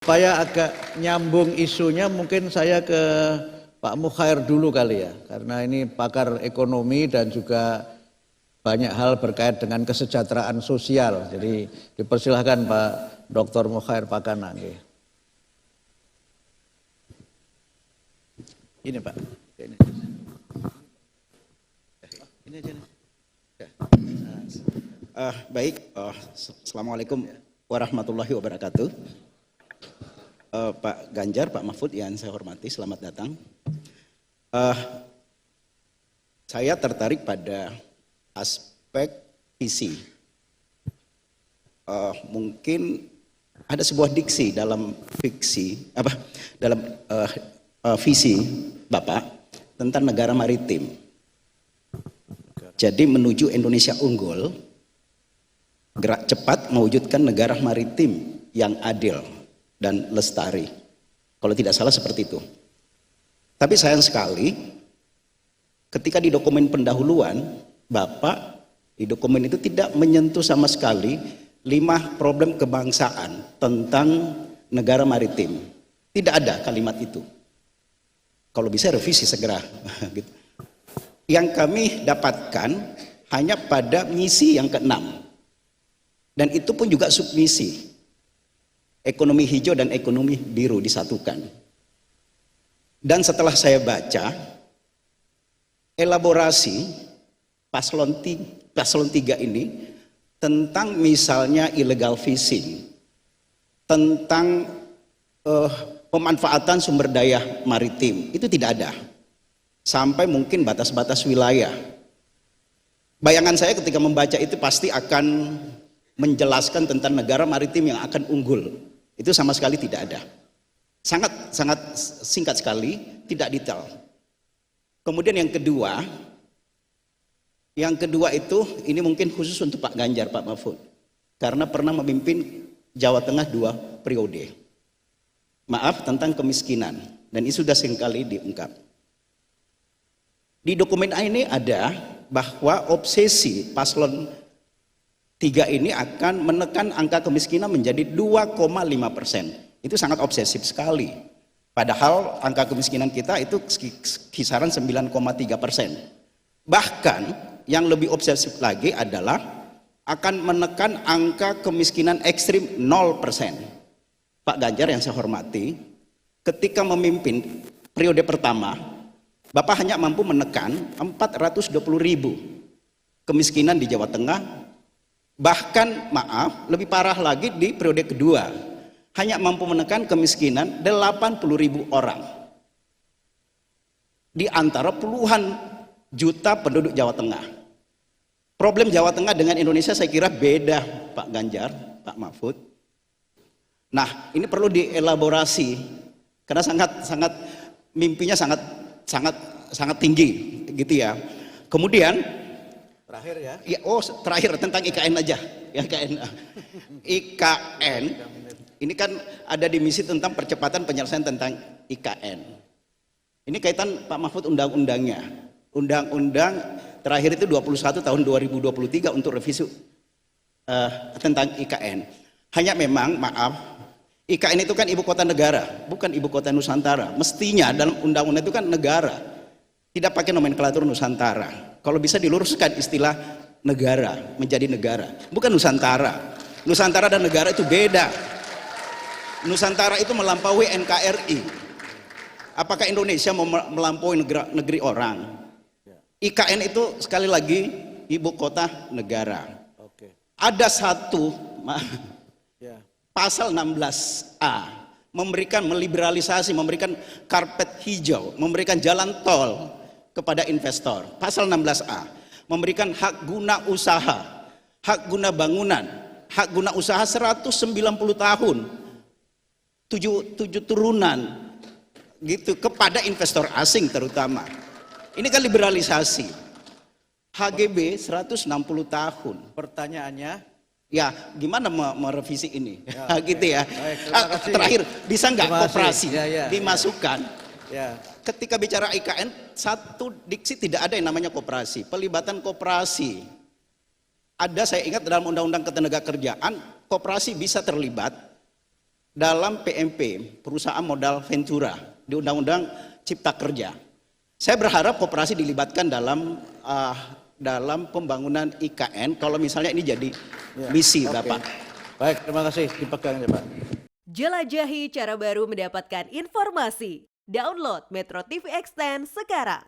Supaya agak nyambung isunya, mungkin saya ke Pak Mukhair dulu kali ya, karena ini pakar ekonomi dan juga banyak hal berkait dengan kesejahteraan sosial. Jadi dipersilahkan Pak Dr. Mukhair Pakana. Ini Pak. Ini aja nih. Baik, Assalamualaikum warahmatullahi wabarakatuh. Pak Ganjar, Pak Mahfud yang saya hormati, selamat datang. Saya tertarik pada aspek visi. Mungkin ada sebuah diksi dalam visi Bapak tentang negara maritim. Jadi menuju Indonesia unggul, gerak cepat mewujudkan negara maritim yang adil dan lestari. Kalau tidak salah seperti itu. Tapi sayang sekali, ketika di dokumen pendahuluan, Bapak di dokumen itu tidak menyentuh sama sekali 5 problem kebangsaan tentang negara maritim. Tidak ada kalimat itu. Kalau bisa revisi segera. Yang kami dapatkan hanya pada misi yang ke-6. Dan itu pun juga submisi. Ekonomi hijau dan ekonomi biru disatukan. Dan setelah saya baca elaborasi paslon 3 ini tentang misalnya illegal fishing, tentang pemanfaatan sumber daya maritim, itu tidak ada. Sampai mungkin batas-batas wilayah. Bayangan saya ketika membaca itu pasti akan menjelaskan tentang negara maritim yang akan unggul. Itu sama sekali tidak ada. Sangat singkat sekali, tidak detail. Kemudian yang kedua itu ini mungkin khusus untuk Pak Ganjar, Pak Mahfud. Karena pernah memimpin Jawa Tengah 2 periode. Maaf, tentang kemiskinan, dan ini sudah seringkali diungkap. Di dokumen ini ada bahwa obsesi paslon 3 ini akan menekan angka kemiskinan menjadi 2,5%. Itu sangat obsesif sekali. Padahal angka kemiskinan kita itu kisaran 9,3%. Bahkan yang lebih obsesif lagi adalah akan menekan angka kemiskinan ekstrim 0%. Pak Ganjar yang saya hormati, ketika memimpin periode pertama, Bapak hanya mampu menekan 420.000 kemiskinan di Jawa Tengah. Bahkan maaf, lebih parah lagi di periode kedua, hanya mampu menekan kemiskinan 80.000 orang di antara puluhan juta penduduk Jawa Tengah. Problem Jawa Tengah dengan Indonesia saya kira beda, Pak Ganjar, Pak Mahfud. Nah, ini perlu dielaborasi karena sangat mimpinya sangat tinggi gitu ya. Kemudian Terakhir ya. Terakhir tentang IKN aja. Ya, IKN ini kan ada di misi tentang percepatan penyelesaian tentang IKN. Ini kaitan Pak Mahfud undang-undangnya. Undang-undang terakhir itu 21 tahun 2023 untuk revisi tentang IKN. Hanya memang maaf, IKN itu kan ibu kota negara, bukan ibu kota Nusantara. Mestinya dalam undang-undang itu kan negara. Tidak pakai nomenklatur Nusantara. Kalau bisa diluruskan istilah negara menjadi negara, bukan Nusantara. Nusantara dan negara itu beda. Nusantara itu melampaui NKRI. Apakah Indonesia mau melampaui negeri orang? IKN itu sekali lagi ibu kota negara. Ada satu pasal 16A memberikan meliberalisasi, memberikan karpet hijau, memberikan jalan tol kepada investor. Pasal 16A memberikan hak guna usaha, hak guna bangunan, hak guna usaha 190 tahun, 7 turunan gitu kepada investor asing terutama. Ini kan liberalisasi. HGB 160 tahun. Pertanyaannya, ya gimana merevisi ini? Ya, gitu ya. Terakhir, bisa nggak koperasi dimasukkan? Ya. Ketika bicara IKN, satu diksi tidak ada yang namanya koperasi. Pelibatan koperasi. Ada, saya ingat dalam Undang-Undang Ketenagakerjaan, koperasi bisa terlibat dalam PMP, perusahaan modal ventura, di Undang-Undang Cipta Kerja. Saya berharap koperasi dilibatkan dalam pembangunan IKN kalau misalnya ini jadi misi, Bapak. Baik, terima kasih, dipegang ya Pak. Jelajahi cara baru mendapatkan informasi. Download Metro TV Extend sekarang.